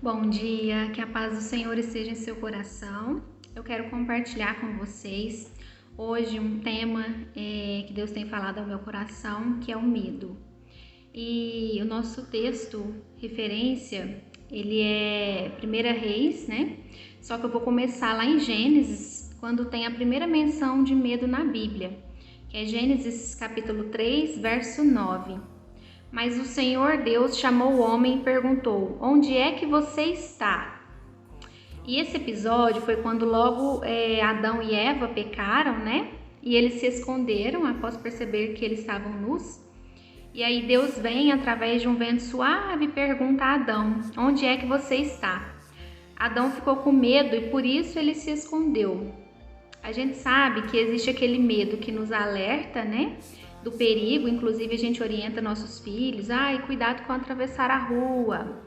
Bom dia, que a paz do Senhor esteja em seu coração. Eu quero compartilhar com vocês hoje um tema que Deus tem falado ao meu coração, que é o medo. E o nosso texto, referência, ele é 1 Reis, né? Só que eu vou começar lá em Gênesis, quando tem a primeira menção de medo na Bíblia, que é Gênesis capítulo 3, verso 9. Mas o Senhor Deus chamou o homem e perguntou: onde é que você está? E esse episódio foi quando logo Adão e Eva pecaram, né? E eles se esconderam após perceber que eles estavam nus. E aí Deus vem através de um vento suave e pergunta a Adão: onde é que você está? Adão ficou com medo e por isso ele se escondeu. A gente sabe que existe aquele medo que nos alerta, né? Do perigo, inclusive a gente orienta nossos filhos, cuidado com atravessar a rua.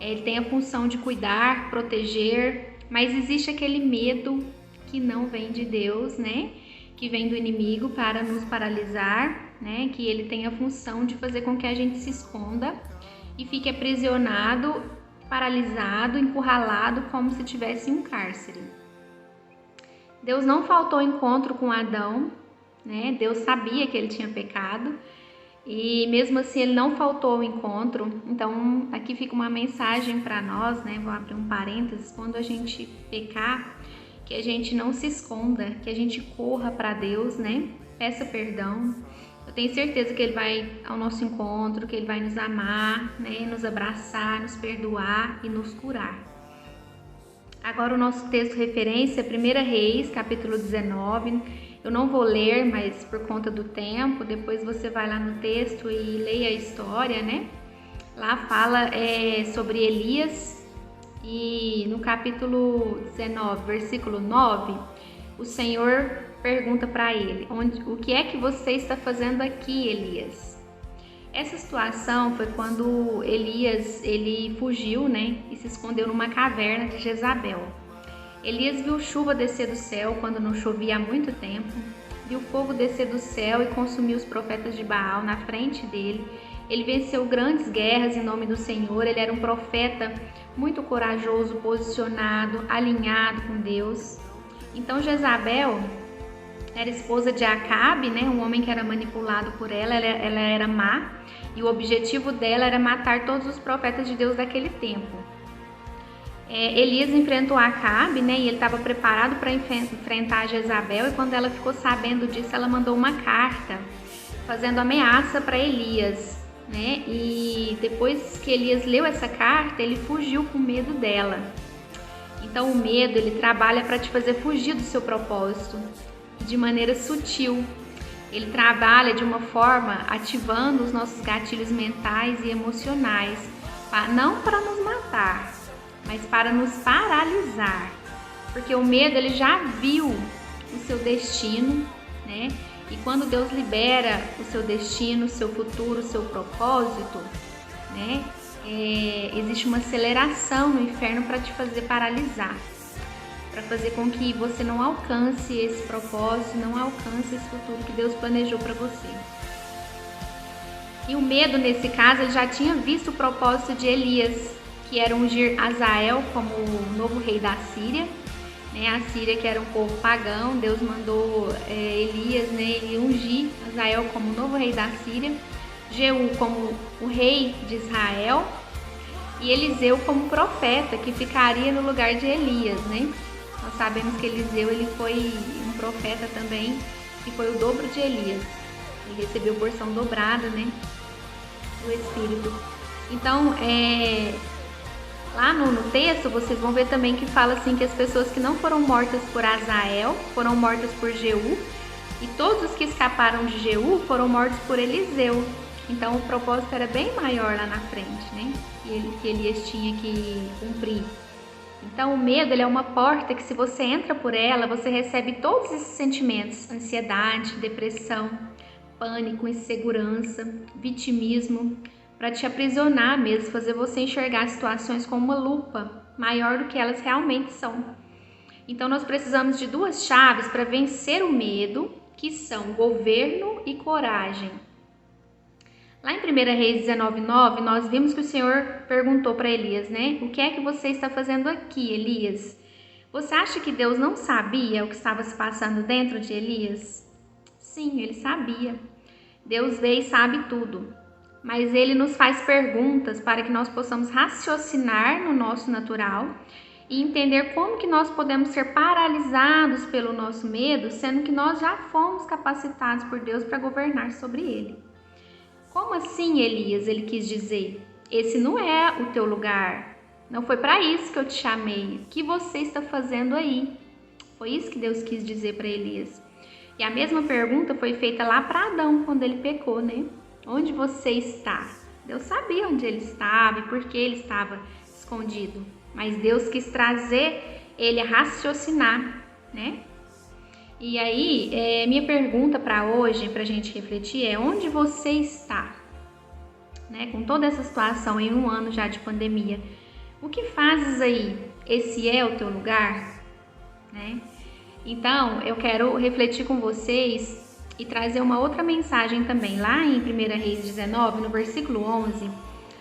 Ele tem a função de cuidar, proteger, mas existe aquele medo que não vem de Deus, né? Que vem do inimigo para nos paralisar, né? Que ele tem a função de fazer com que a gente se esconda e fique aprisionado, paralisado, encurralado, como se tivesse em um cárcere. Deus não faltou encontro com Adão, né? Deus sabia que ele tinha pecado e mesmo assim ele não faltou ao encontro. Então aqui fica uma mensagem para nós, né? Vou abrir um parênteses: quando a gente pecar, que a gente não se esconda, que a gente corra para Deus, né? Peça perdão. Eu tenho certeza que ele vai ao nosso encontro, que ele vai nos amar, né? Nos abraçar, nos perdoar e nos curar. Agora o nosso texto referência é 1 Reis, capítulo 19. Eu não vou ler, mas por conta do tempo, depois você vai lá no texto e leia a história, né? Lá fala sobre Elias e no capítulo 19, versículo 9, o Senhor pergunta para ele: o que é que você está fazendo aqui, Elias? Essa situação foi quando Elias ele fugiu, né, e se escondeu numa caverna de Jezabel. Elias viu chuva descer do céu quando não chovia há muito tempo, viu fogo descer do céu e consumir os profetas de Baal na frente dele. Ele venceu grandes guerras em nome do Senhor. Ele era um profeta muito corajoso, posicionado, alinhado com Deus. Então Jezabel era esposa de Acabe, né? Um homem que era manipulado por ela era má, e o objetivo dela era matar todos os profetas de Deus daquele tempo. Elias enfrentou Acabe, né? E ele estava preparado para enfrentar Jezabel, e quando ela ficou sabendo disso, ela mandou uma carta fazendo ameaça para Elias, né? E depois que Elias leu essa carta, ele fugiu com medo dela. Então o medo, ele trabalha para te fazer fugir do seu propósito de maneira sutil. Ele trabalha de uma forma ativando os nossos gatilhos mentais e emocionais, não para nos matar, mas para nos paralisar, porque o medo ele já viu o seu destino, né? E quando Deus libera o seu destino, o seu futuro, o seu propósito, né? Existe uma aceleração no inferno para te fazer paralisar, para fazer com que você não alcance esse propósito, não alcance esse futuro que Deus planejou para você. E o medo, nesse caso, ele já tinha visto o propósito de Elias, que era ungir Azael como o novo rei da Síria, né? A Síria, que era um povo pagão, Deus mandou Elias, né, ele ungir Azael como o novo rei da Síria, Jeú como o rei de Israel e Eliseu como profeta, que ficaria no lugar de Elias, né? Nós sabemos que Eliseu ele foi um profeta também, que foi o dobro de Elias. Ele recebeu porção dobrada, né, do Espírito. Então, lá no texto, vocês vão ver também que fala assim que as pessoas que não foram mortas por Azael foram mortas por Jeú, e todos os que escaparam de Jeú foram mortos por Eliseu. Então, o propósito era bem maior lá na frente, né, que Elias tinha que cumprir. Então o medo ele é uma porta que, se você entra por ela, você recebe todos esses sentimentos: ansiedade, depressão, pânico, insegurança, vitimismo, para te aprisionar mesmo, fazer você enxergar situações com uma lupa maior do que elas realmente são. Então nós precisamos de duas chaves para vencer o medo, que são governo e coragem. Lá em 1 Reis 19:9, nós vimos que o Senhor perguntou para Elias, né? O que é que você está fazendo aqui, Elias? Você acha que Deus não sabia o que estava se passando dentro de Elias? Sim, ele sabia. Deus vê e sabe tudo. Mas ele nos faz perguntas para que nós possamos raciocinar no nosso natural e entender como que nós podemos ser paralisados pelo nosso medo, sendo que nós já fomos capacitados por Deus para governar sobre ele. Como assim, Elias? Ele quis dizer, esse não é o teu lugar. Não foi para isso que eu te chamei. O que você está fazendo aí? Foi isso que Deus quis dizer para Elias. E a mesma pergunta foi feita lá para Adão, quando ele pecou, né? Onde você está? Deus sabia onde ele estava e por que ele estava escondido. Mas Deus quis trazer ele a raciocinar, né? E aí, minha pergunta para hoje, para a gente refletir, é onde você está? Né? Com toda essa situação em um ano já de pandemia, o que fazes aí? Esse é o teu lugar? Né? Então, eu quero refletir com vocês e trazer uma outra mensagem também. Lá em 1 Reis 19, no versículo 11,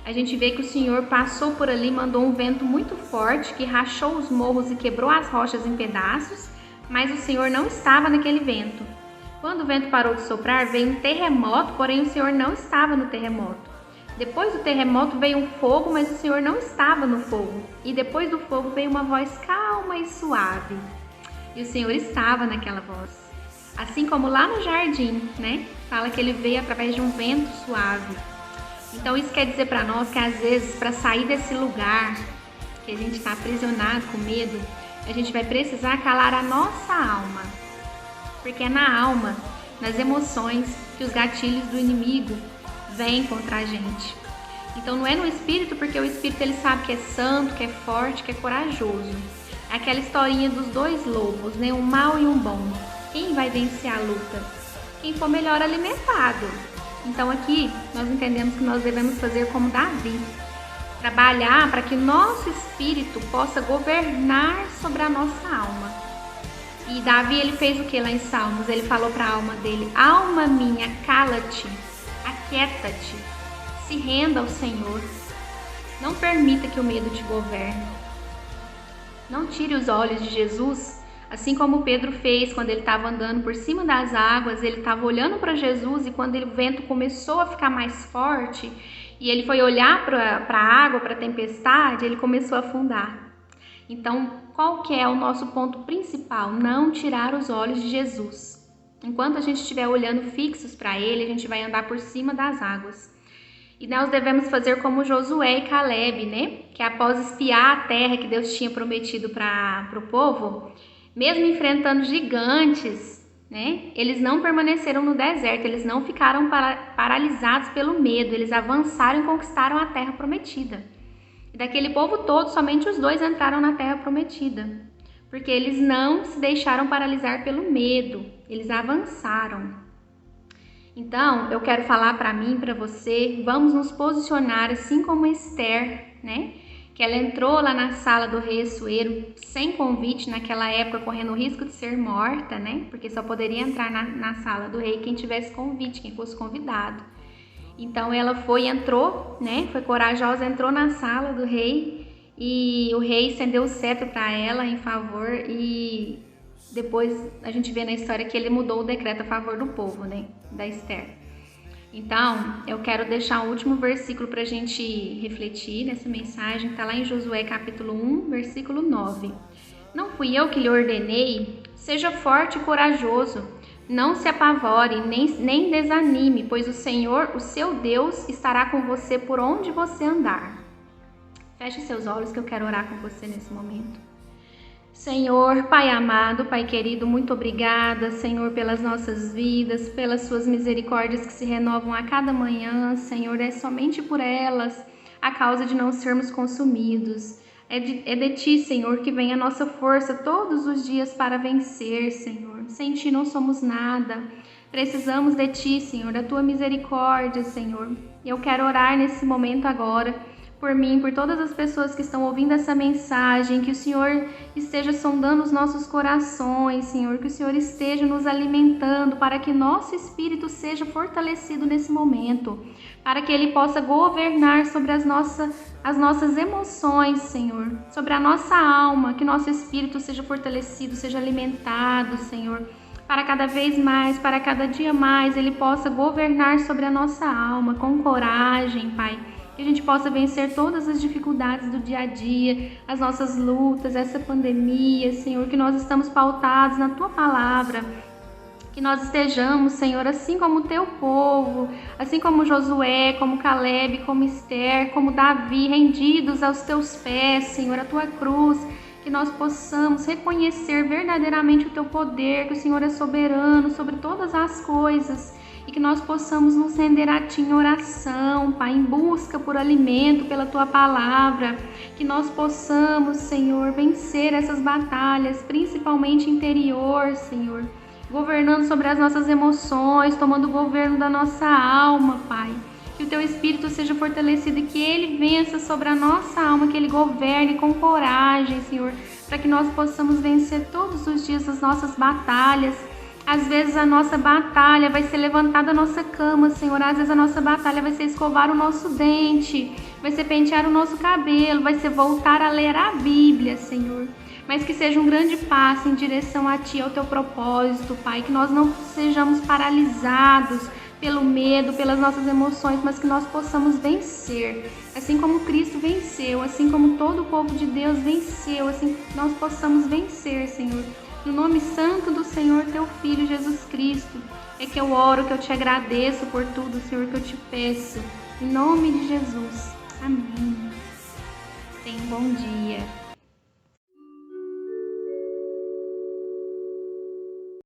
a gente vê que o Senhor passou por ali, mandou um vento muito forte que rachou os morros e quebrou as rochas em pedaços, mas o Senhor não estava naquele vento. Quando o vento parou de soprar, veio um terremoto, porém o Senhor não estava no terremoto. Depois do terremoto veio um fogo, mas o Senhor não estava no fogo. E depois do fogo veio uma voz calma e suave. E o Senhor estava naquela voz. Assim como lá no jardim, né? Fala que ele veio através de um vento suave. Então isso quer dizer para nós que às vezes para sair desse lugar que a gente está aprisionado com medo, a gente vai precisar calar a nossa alma. Porque é na alma, nas emoções, que os gatilhos do inimigo vêm contra a gente. Então não é no espírito, porque o espírito ele sabe que é santo, que é forte, que é corajoso. É aquela historinha dos dois lobos, né? Um mau e um bom. Quem vai vencer a luta? Quem for melhor alimentado. Então aqui nós entendemos que nós devemos fazer como Davi. Trabalhar para que nosso espírito possa governar sobre a nossa alma. E Davi, ele fez o que lá em Salmos? Ele falou para a alma dele, alma minha, cala-te, aquieta-te, se renda ao Senhor. Não permita que o medo te governe. Não tire os olhos de Jesus, assim como Pedro fez quando ele estava andando por cima das águas, ele estava olhando para Jesus e quando o vento começou a ficar mais forte, e ele foi olhar para a água, para a tempestade, ele começou a afundar. Então, qual que é o nosso ponto principal? Não tirar os olhos de Jesus. Enquanto a gente estiver olhando fixos para ele, a gente vai andar por cima das águas. E nós devemos fazer como Josué e Caleb, né? Que após espiar a terra que Deus tinha prometido para o povo, mesmo enfrentando gigantes, né? Eles não permaneceram no deserto, eles não ficaram paralisados pelo medo, eles avançaram e conquistaram a terra prometida. E daquele povo todo, somente os 2 entraram na terra prometida, porque eles não se deixaram paralisar pelo medo, eles avançaram. Então, eu quero falar para mim, para você, vamos nos posicionar assim como Esther, né? Que ela entrou lá na sala do rei Assuero sem convite naquela época, correndo o risco de ser morta, né? Porque só poderia entrar na sala do rei quem tivesse convite, quem fosse convidado. Então ela entrou, né? Foi corajosa, entrou na sala do rei e o rei estendeu o cetro para ela em favor e depois a gente vê na história que ele mudou o decreto a favor do povo, né? Da Esther. Então, eu quero deixar o último versículo para a gente refletir nessa mensagem, está lá em Josué capítulo 1, versículo 9. Não fui eu que lhe ordenei? Seja forte e corajoso, não se apavore, nem desanime, pois o Senhor, o seu Deus, estará com você por onde você andar. Feche seus olhos que eu quero orar com você nesse momento. Senhor, Pai amado, Pai querido, muito obrigada, Senhor, pelas nossas vidas, pelas suas misericórdias que se renovam a cada manhã, Senhor, é somente por elas a causa de não sermos consumidos. É de Ti, Senhor, que vem a nossa força todos os dias para vencer, Senhor. Sem Ti não somos nada. Precisamos de Ti, Senhor, da Tua misericórdia, Senhor. Eu quero orar nesse momento agora por mim, por todas as pessoas que estão ouvindo essa mensagem, que o Senhor esteja sondando os nossos corações, Senhor, que o Senhor esteja nos alimentando para que nosso espírito seja fortalecido nesse momento, para que ele possa governar sobre as nossas emoções, Senhor, sobre a nossa alma, que nosso espírito seja fortalecido, seja alimentado, Senhor, para cada vez mais, para cada dia mais, ele possa governar sobre a nossa alma com coragem, Pai. Que a gente possa vencer todas as dificuldades do dia a dia, as nossas lutas, essa pandemia, Senhor, que nós estamos pautados na Tua Palavra, que nós estejamos, Senhor, assim como o Teu povo, assim como Josué, como Caleb, como Esther, como Davi, rendidos aos Teus pés, Senhor, à Tua cruz, que nós possamos reconhecer verdadeiramente o Teu poder, que o Senhor é soberano sobre todas as coisas, e que nós possamos nos render a Ti em oração, Pai, em busca por alimento pela Tua Palavra, que nós possamos, Senhor, vencer essas batalhas, principalmente interior, Senhor, governando sobre as nossas emoções, tomando o governo da nossa alma, Pai. Que o Teu Espírito seja fortalecido e que Ele vença sobre a nossa alma, que Ele governe com coragem, Senhor, para que nós possamos vencer todos os dias as nossas batalhas. Às vezes a nossa batalha vai ser levantar da nossa cama, Senhor. Às vezes a nossa batalha vai ser escovar o nosso dente, vai ser pentear o nosso cabelo, vai ser voltar a ler a Bíblia, Senhor. Mas que seja um grande passo em direção a Ti, ao Teu propósito, Pai. Que nós não sejamos paralisados pelo medo, pelas nossas emoções, mas que nós possamos vencer. Assim como Cristo venceu, assim como todo o povo de Deus venceu, assim que nós possamos vencer, Senhor. No nome santo do Senhor, Teu Filho, Jesus Cristo, é que eu oro, que eu Te agradeço por tudo, Senhor, que eu Te peço. Em nome de Jesus. Amém. Tenha um bom dia.